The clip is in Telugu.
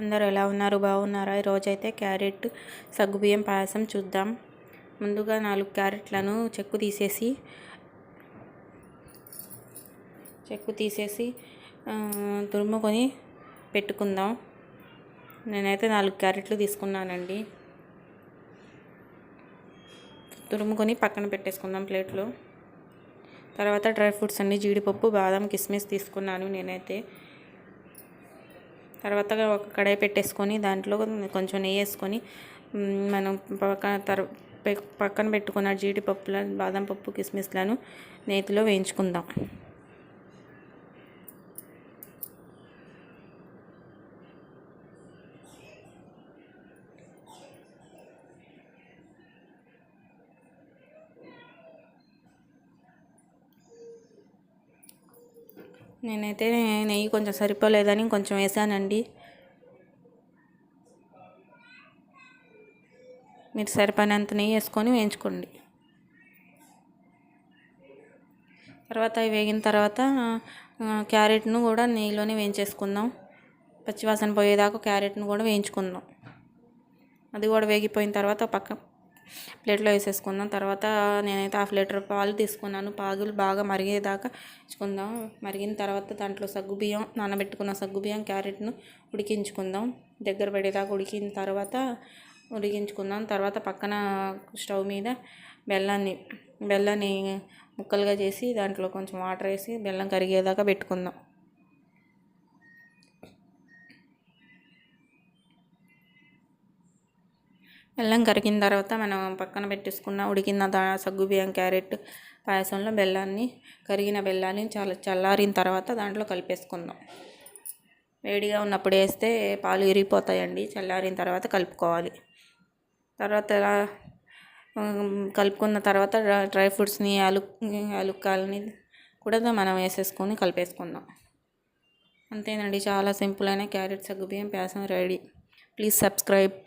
అందరూ ఎలా ఉన్నారు? బాగున్నారా? ఈరోజైతే క్యారెట్ సగ్గుబియ్యం పాయసం చూద్దాం. ముందుగా 4 క్యారెట్లను చెక్కు తీసేసి తురుముకొని పెట్టుకుందాం. నేనైతే 4 క్యారెట్లు తీసుకున్నానండి. తురుముకొని పక్కన పెట్టేసుకుందాం ప్లేట్లో. తర్వాత డ్రై ఫ్రూట్స్ అన్ని జీడిపప్పు, బాదం, కిస్మిస్ తీసుకున్నాను నేనైతే. తర్వాత ఒక కడాయి పెట్టేసుకొని దాంట్లో కొంచెం నెయ్యి వేసుకొని మనం పక్కన పెట్టుకున్న జీడిపప్పులను, బాదం పప్పు, కిస్మిస్లను నేతిలో వేయించుకుందాం. నేనైతే నెయ్యి కొంచెం సరిపోలేదని కొంచెం వేసానండి. మీరు సరిపోయినంత నెయ్యి వేసుకొని వేయించుకోండి. తర్వాత అవి వేగిన తర్వాత క్యారెట్ను కూడా నెయ్యిలోనే వేయించేసుకుందాం. పచ్చివాసన పోయేదాకా క్యారెట్ను కూడా వేయించుకుందాం. అది కూడా వేగిపోయిన తర్వాత పక్క ప్లేట్లో వేసేసుకుందాం. తర్వాత నేనైతే 1/2 లీటర్ పాలు తీసుకున్నాను. పాలు బాగా మరిగేదాకా ఉంచుకుందాం. మరిగిన తర్వాత దాంట్లో నానబెట్టుకున్న సగ్గుబియ్యం, క్యారెట్ను ఉడికించుకుందాం. దగ్గర పడేదాకా ఉడికించుకుందాం. తర్వాత పక్కన స్టవ్ మీద బెల్లాన్ని ముక్కలుగా చేసి దాంట్లో కొంచెం వాటర్ వేసి బెల్లం కరిగేదాకా పెట్టుకుందాం. బెల్లం కరిగిన తర్వాత మనం పక్కన పెట్టేసుకున్న ఉడికిన సగ్గుబియ్యం, క్యారెట్ పాయసంలో కరిగిన బెల్లాన్ని చల్లారిన తర్వాత దాంట్లో కలిపేసుకుందాం. వేడిగా ఉన్నప్పుడు వేస్తే పాలు విరిగిపోతాయండి. చల్లారిన తర్వాత కలుపుకోవాలి. తర్వాత కలుపుకున్న తర్వాత డ్రై ఫ్రూట్స్ని, యాలుక్కాయలని కూడా మనం వేసేసుకొని కలిపేసుకుందాం. అంతేనండి, చాలా సింపుల్ అయిన క్యారెట్ సగ్గుబియ్యం పాయసం రెడీ. Please subscribe.